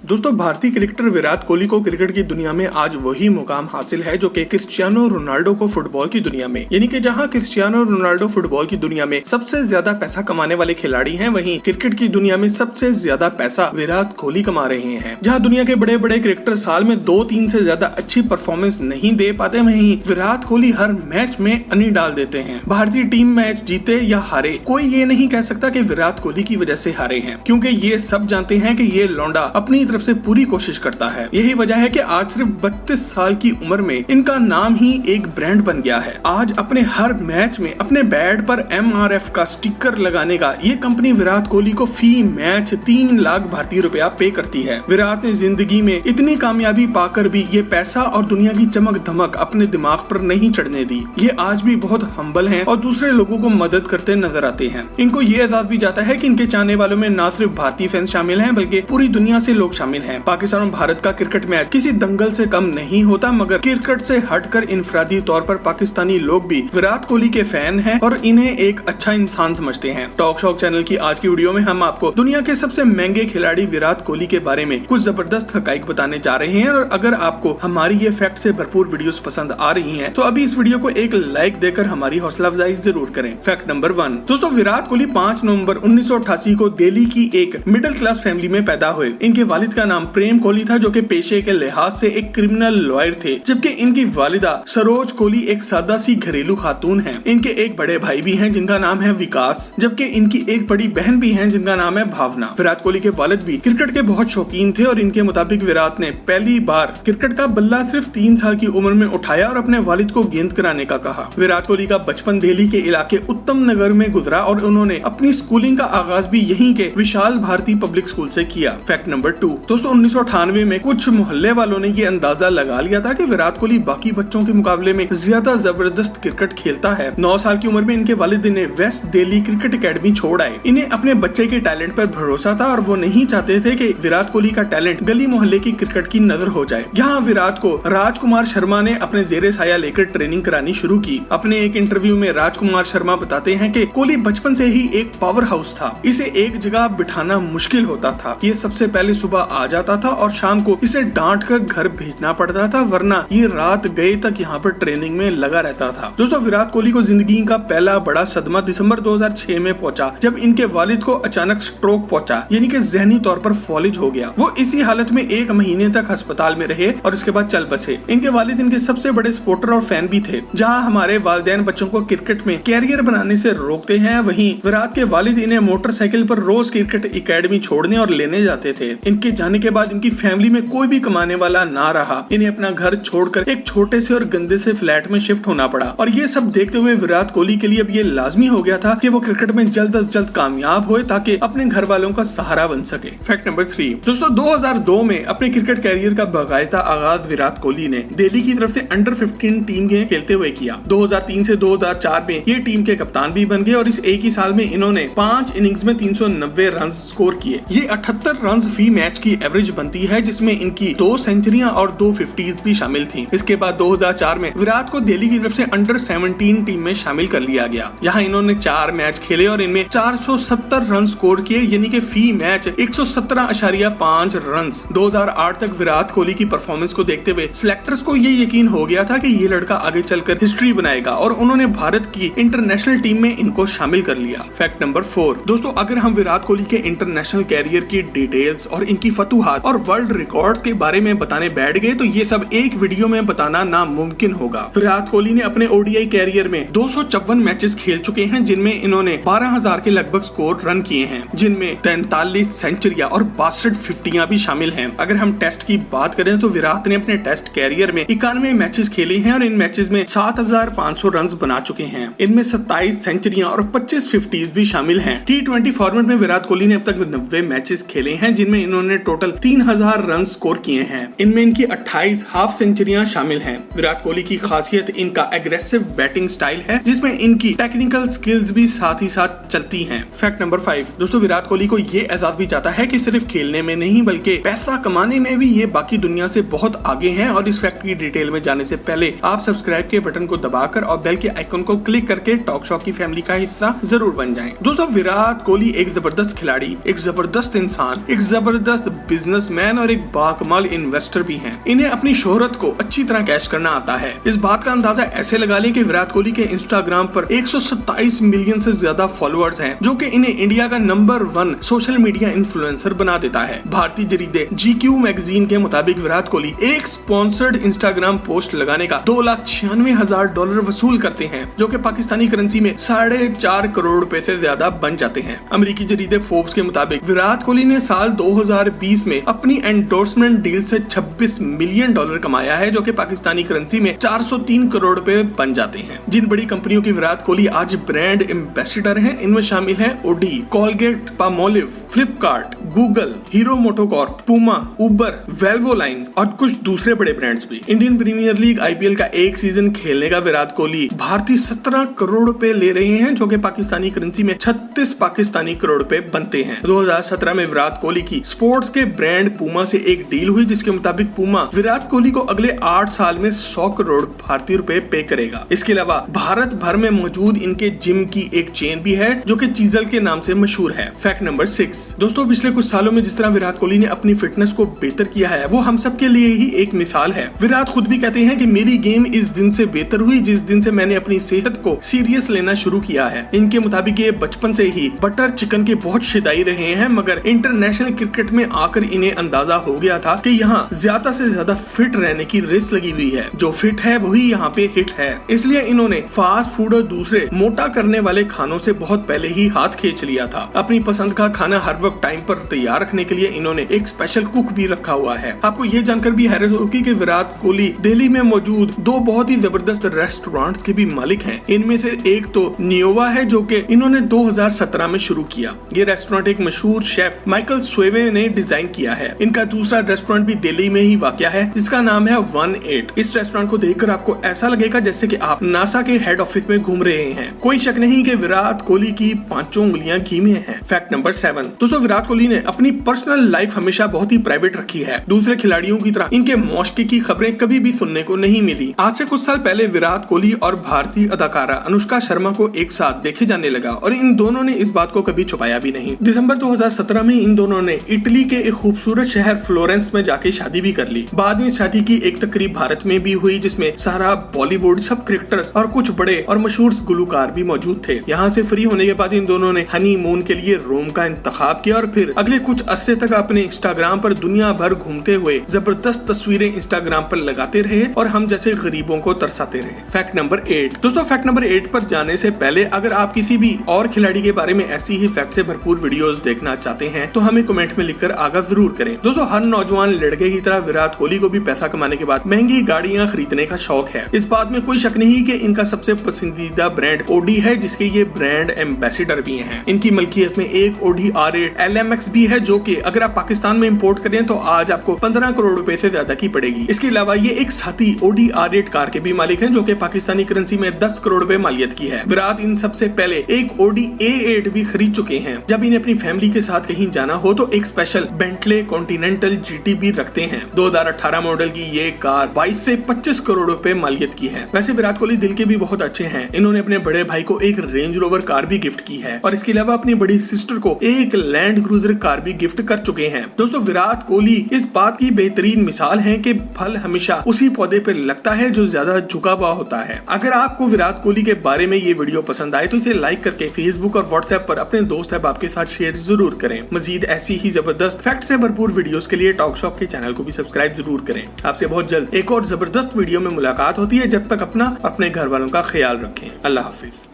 दोस्तों, भारतीय क्रिकेटर विराट कोहली को क्रिकेट की दुनिया में आज वही मुकाम हासिल है जो कि क्रिस्टियानो रोनाल्डो को फुटबॉल की दुनिया में, यानी कि जहां क्रिस्टियानो रोनाल्डो फुटबॉल की दुनिया में सबसे ज्यादा पैसा कमाने वाले खिलाड़ी हैं, वहीं क्रिकेट की दुनिया में सबसे ज्यादा पैसा विराट कोहली कमा रहे हैं। जहां दुनिया के बड़े बड़े क्रिकेटर साल में 2-3 से ज्यादा अच्छी परफॉर्मेंस नहीं दे पाते, वहीं विराट कोहली हर मैच में अन्नी डाल देते हैं। भारतीय टीम मैच जीते या हारे, कोई ये नहीं कह सकता कि विराट कोहली की वजह से हारे हैं, क्योंकि ये सब जानते हैं कि ये लौंडा अपनी तरफ से पूरी कोशिश करता है। यही वजह है कि आज सिर्फ 32 साल की उम्र में इनका नाम ही एक ब्रांड बन गया है। आज अपने हर मैच में अपने बैट पर MRF का स्टिकर लगाने का ये कंपनी विराट कोहली को फी मैच 3 लाख भारतीय रुपया पे करती है। विराट ने जिंदगी में इतनी कामयाबी पाकर भी ये पैसा और दुनिया की चमक धमक अपने दिमाग पर नहीं चढ़ने दी। ये आज भी बहुत हम्बल हैं और दूसरे लोगों को मदद करते नजर आते हैं। इनको ये एहसास भी जाता है कि इनके चाहने वालों में न सिर्फ भारतीय फैंस शामिल हैं, बल्कि पूरी दुनिया से लोग शामिल हैं। पाकिस्तान और भारत का क्रिकेट मैच किसी दंगल से कम नहीं होता, मगर क्रिकेट से हटकर इनफरादी तौर पर पाकिस्तानी लोग भी विराट कोहली के फैन हैं और इन्हें एक अच्छा इंसान समझते हैं। टॉक शॉक चैनल की आज की वीडियो में हम आपको दुनिया के सबसे महंगे खिलाड़ी विराट कोहली के बारे में कुछ जबरदस्त हकाइक बताने जा रहे हैं। और अगर आपको हमारी ये फैक्ट से भरपूर वीडियोस पसंद आ रही हैं, तो अभी इस वीडियो को एक लाइक देकर हमारी हौसला अफजाई जरूर करें। फैक्ट नंबर 1, दोस्तों, विराट कोहली 5 नवंबर 1988 को दिल्ली की एक मिडिल क्लास फैमिली में पैदा हुए। इनके वालिद का नाम प्रेम कोहली था, जो कि पेशे के लिहाज से एक क्रिमिनल लॉयर थे, जबकि इनकी वालिदा सरोज कोहली एक सादा सी घरेलू खातून हैं। इनके एक बड़े भाई भी हैं जिनका नाम है विकास, जबकि इनकी एक बड़ी बहन भी है जिनका नाम है भावना। विराट कोहली के वालिद भी क्रिकेट के बहुत शौकीन थे और इनके मुताबिक विराट ने पहली बार क्रिकेट का बल्ला सिर्फ 3 साल की उम्र में उठाया और अपने वालिद को गेंद कराने का कहा। विराट कोहली का बचपन दिल्ली के इलाके उत्तम नगर में गुजरा और उन्होंने अपनी स्कूलिंग का आगाज भी यहीं के विशाल भारती पब्लिक स्कूल से किया। फैक्ट नंबर 2, दोस्तों, 1998 में कुछ मोहल्ले वालों ने ये अंदाजा लगा लिया था कि विराट कोहली बाकी बच्चों के मुकाबले में ज्यादा जबरदस्त क्रिकेट खेलता है। 9 साल की उम्र में इनके वालिद ने वेस्ट दिल्ली क्रिकेट एकेडमी छोड़ आए। इन्हें अपने बच्चे के टैलेंट पर भरोसा था और वो नहीं चाहते थे कि विराट कोहली का टैलेंट गली मोहल्ले की क्रिकेट की नजर हो जाए। यहाँ विराट को राजकुमार शर्मा ने अपने जेरे साया लेकर ट्रेनिंग करानी शुरू की। अपने एक इंटरव्यू में राजकुमार शर्मा बताते हैं कि कोहली बचपन से ही एक पावर हाउस था। इसे एक जगह बिठाना मुश्किल होता था। ये सबसे पहले सुबह आ जाता था और शाम को इसे डांट कर घर भेजना पड़ता था, वरना ये रात गए तक यहाँ पर ट्रेनिंग में लगा रहता था। दोस्तों, विराट कोहली को जिंदगी का पहला बड़ा सदमा दिसंबर 2006 में पहुंचा, जब इनके वालिद को अचानक स्ट्रोक पहुंचा, यानी कि जहनी तौर पर फॉलिज हो गया। वो इसी हालत में 1 महीने तक अस्पताल में रहे और उसके बाद चल बसे। इनके वालिद इनके सबसे बड़े सपोर्टर और फैन भी थे। जहाँ हमारे वालिदैन बच्चों को क्रिकेट में कैरियर बनाने से रोकते हैं, वहीं विराट के वालिद इन्हें मोटरसाइकिल पर रोज क्रिकेट एकेडमी छोड़ने और लेने जाते थे। इनके जाने के बाद इनकी फैमिली में कोई भी कमाने वाला ना रहा। इन्हें अपना घर छोड़कर एक छोटे से और गंदे से फ्लैट में शिफ्ट होना पड़ा। और ये सब देखते हुए विराट कोहली के लिए अब ये लाजमी हो गया था कि वो क्रिकेट में जल्द से जल्द कामयाब होए, ताकि अपने घर वालों का सहारा बन सके। फैक्ट नंबर 3, दोस्तों, 2002 में अपने क्रिकेट कैरियर का बाकायदा आगाज विराट कोहली ने दिल्ली की तरफ से अंडर 15 टीम में खेलते हुए किया। 2003 से 2004 में ये टीम के कप्तान भी बन गए और इस एक ही साल में इन्होंने 5 इनिंग्स में 390 रन स्कोर किए। ये 78 रन फी मैच की एवरेज बनती है, जिसमें इनकी 2 सेंचुरियां और 2 50s भी शामिल थी। इसके बाद 2004 में विराट को दिल्ली की तरफ से अंडर 17 टीम में शामिल कर लिया गया। यहाँ इन्होंने 4 मैच खेले और इनमें 470 रन स्कोर किए, यानी कि फी मैच 117.5 रन। 2008 तक विराट कोहली की परफॉर्मेंस को देखते हुए सिलेक्टर्स को ये यकीन हो गया था कि ये लड़का आगे चलकर हिस्ट्री बनाएगा और उन्होंने भारत की इंटरनेशनल टीम में इनको शामिल कर लिया। फैक्ट नंबर 4, दोस्तों, अगर हम विराट कोहली के इंटरनेशनल कैरियर की डिटेल्स और इनकी फतूहात और वर्ल्ड रिकॉर्ड्स के बारे में बताने बैठ गए तो ये सब एक वीडियो में बताना नामुमकिन होगा। विराट कोहली ने अपने ODI कैरियर में 254 मैचेस खेल चुके हैं, जिनमें इन्होंने 12,000 के लगभग स्कोर रन किए हैं, जिनमें 43 सेंचुरियां और 62 50 भी शामिल हैं। अगर हम टेस्ट की बात करें तो विराट ने अपने टेस्ट कैरियर में 91 मैचेस खेले हैं और इन मैचेस में 7,500 रन बना चुके हैं। इनमें 27 सेंचुरियां और 25 50s भी शामिल हैं। T20 फॉर्मेट में विराट कोहली ने अब तक 90 मैचेस खेले हैं, जिनमें इन्होंने टोटल 3000 रन स्कोर किए हैं। इनमें इनकी 28 हाफ सेंचुरियां शामिल हैं। विराट कोहली की खासियत इनका एग्रेसिव बैटिंग स्टाइल है, जिसमें इनकी टेक्निकल स्किल्स भी साथ ही साथ चलती हैं। फैक्ट नंबर 5, दोस्तों, विराट कोहली को ये एहसास भी जाता है कि सिर्फ खेलने में नहीं बल्कि पैसा कमाने में भी ये बाकी दुनिया से बहुत आगे हैं। और इस फैक्ट की डिटेल में जाने से पहले आप सब्सक्राइब के बटन को दबाकर और बेल के आइकन को क्लिक करके टॉक शॉक की फैमिली का हिस्सा जरूर बन जाएं। दोस्तों, विराट कोहली एक जबरदस्त खिलाड़ी, एक जबरदस्त इंसान, एक जबरदस्त बिजनेसमैन और एक बाकमाल इन्वेस्टर भी हैं। इन्हें अपनी शोहरत को अच्छी तरह कैश करना आता है। इस बात का अंदाजा ऐसे लगा लें कि विराट कोहली के इंस्टाग्राम पर 127 मिलियन से ज्यादा फॉलोअर्स हैं, जो कि इन्हें इंडिया का नंबर 1 सोशल मीडिया इन्फ्लुएंसर बना देता है। भारतीय जरीदे GQ मैगजीन के मुताबिक विराट कोहली एक स्पॉन्सर्ड इंस्टाग्राम पोस्ट लगाने का $2,96,000 वसूल करते हैं, जो कि पाकिस्तानी करेंसी में 4.5 करोड़ रुपए से ज्यादा बन जाते हैं। अमेरिकी जरीदे फोर्ब्स के मुताबिक विराट कोहली ने साल 2020 में अपनी एंडोर्समेंट डील से $26 मिलियन कमाया है, जो कि पाकिस्तानी करेंसी में 403 करोड़ रुपए बन जाते हैं। जिन बड़ी कंपनियों की विराट कोहली आज ब्रांड एम्बेसडर हैं, इनमें शामिल हैं Audi, Colgate, Palmolive, Flipkart, Google, Hero MotoCorp, Puma, Uber, Volvo line और कुछ दूसरे बड़े ब्रांड्स भी। इंडियन प्रीमियर लीग IPL का एक सीजन खेलने का विराट कोहली भारतीय 17 करोड़ रुपए ले रहे हैं, जो कि पाकिस्तानी करेंसी में 36 पाकिस्तानी करोड़ रुपए बनते हैं। 2017 में विराट कोहली की स्पोर्ट्स के ब्रांड पूमा से एक डील हुई, जिसके मुताबिक पूमा विराट कोहली को अगले 8 साल में 100 करोड़ भारतीय रुपए पे करेगा। इसके अलावा भारत भर में मौजूद इनके जिम की एक चेन भी है, जो कि चीजल के नाम से मशहूर है। फैक्ट नंबर 6 दोस्तों, पिछले कुछ सालों में जिस तरह विराट कोहली ने अपनी फिटनेस को बेहतर किया है, वो हम सब के लिए ही एक मिसाल है। विराट खुद भी कहते हैं कि मेरी गेम इस दिन से बेहतर हुई जिस दिन से मैंने अपनी सेहत को सीरियस लेना शुरू किया है। इनके मुताबिक ये बचपन से ही बटर चिकन के बहुत शिदाई रहे हैं, मगर इंटरनेशनल क्रिकेट में आकर इन्हें अंदाजा हो गया था कि यहाँ ज्यादा से ज्यादा फिट रहने की रेस लगी हुई है। जो फिट है वही यहाँ पे हिट है। इसलिए इन्होंने फास्ट फूड और दूसरे मोटा करने वाले खानों से बहुत पहले ही हाथ खींच लिया था। अपनी पसंद का खाना हर वक्त टाइम पर तैयार रखने के लिए इन्होंने एक स्पेशल कुक भी रखा हुआ है। आपको ये जानकर भी हैरत होगी कि विराट कोहली दिल्ली में मौजूद 2 बहुत ही जबरदस्त रेस्टोरेंट्स के भी मालिक हैं। इनमें से एक तो नियोवा है, जो कि इन्होंने 2017 में शुरू किया। ये रेस्टोरेंट एक मशहूर शेफ माइकल स्वेवे ने डिजाइन किया है। इनका दूसरा रेस्टोरेंट भी दिल्ली में ही वाक़या है, जिसका नाम है 18। इस रेस्टोरेंट को देखकर आपको ऐसा लगेगा जैसे कि आप नासा के हेड ऑफिस में घूम रहे हैं। कोई शक नहीं कि विराट कोहली की 5 उंगलियां घी में हैं। फैक्ट नंबर 7 दोस्तों, विराट कोहली ने अपनी पर्सनल लाइफ हमेशा बहुत ही प्राइवेट रखी है। दूसरे खिलाड़ियों की तरह इनके मौशकी की खबरें कभी भी सुनने को नहीं मिली। आज से कुछ साल पहले विराट कोहली और भारतीय अदाकारा अनुष्का शर्मा को एक साथ देखे जाने लगा और इन दोनों ने इस बात को कभी छुपाया भी नहीं। दिसंबर 2017 में इन दोनों ने इटली के एक खूबसूरत शहर फ्लोरेंस में जाके शादी भी कर ली। बाद में शादी की एक तकरीब भारत में भी हुई, जिसमें सारा बॉलीवुड, सब क्रिकेटर्स और कुछ बड़े और मशहूर गुलकार भी मौजूद थे। यहाँ से फ्री होने के बाद इन दोनों ने हनीमून के लिए रोम का इंतखाब किया और फिर अगले कुछ अरसे तक अपने इंस्टाग्राम पर दुनिया भर घूमते हुए जबरदस्त तस्वीरें इंस्टाग्राम पर लगाते रहे और हम जैसे गरीबों को तरसाते रहे। फैक्ट नंबर 8 दोस्तों, फैक्ट नंबर 8 पर जाने से पहले अगर आप किसी भी और खिलाड़ी के बारे में ऐसी ही फैक्ट से भरपूर वीडियोस देखना चाहते हैं तो हमें कमेंट में लिखकर आगाह जरूर करें। दोस्तों, हर नौजवान लड़के की तरह विराट कोहली को भी पैसा कमाने के बाद महंगी गाड़ियां खरीदने का शौक है। इस बात में कोई शक नहीं कि इनका सबसे पसंदीदा ब्रांड ओडी है, जिसके ये ब्रांड एम्बेसडर भी हैं। इनकी मलकियत में एक ओडी R8 LMX भी है, जो कि अगर आप पाकिस्तान में इंपोर्ट करें तो आज आपको 15 करोड़ रुपए से ज्यादा की पड़ेगी। इसके अलावा ये एक साथी ओडी R8 कार के भी मालिक हैं, जो कि पाकिस्तानी करेंसी में 10 करोड़ रुपए मालियत की है। विराट इन सबसे पहले एक ओडी A8 भी खरीद चुके हैं। जब इन्हें अपनी फैमिली के साथ कहीं जाना हो तो एक स्पेशल बेंटले कॉन्टिनेंटल GT भी रखते हैं। 2018 मॉडल की ये कार 22 से 25 करोड़ रुपए मालियत की है। वैसे विराट कोहली दिल के भी बहुत अच्छे हैं। इन्होंने अपने बड़े भाई को एक रेंज रोवर कार भी गिफ्ट की है और इसके अलावा अपनी बड़ी सिस्टर को एक लैंड क्रूजर कार भी गिफ्ट कर चुके हैं। दोस्तों, विराट कोहली इस बात की बेहतरीन मिसाल है कि फल हमेशा उसी पौधे पर लगता है जो ज्यादा झुका हुआ होता है। अगर आपको विराट कोहली के बारे में ये वीडियो पसंद आए तो इसे लाइक करके फेसबुक और व्हाट्सएप पर अपने दोस्त अहबाब के साथ शेयर जरूर करें। मजीद ऐसी ही जबरदस्त फैक्ट से भरपूर वीडियोस के लिए टॉक शॉप के चैनल को भी सब्सक्राइब जरूर करें। आपसे बहुत जल्द एक और जबरदस्त वीडियो में मुलाकात होती है। जब तक अपना अपने घर वालों का ख्याल रखें। अल्लाह हाफिज।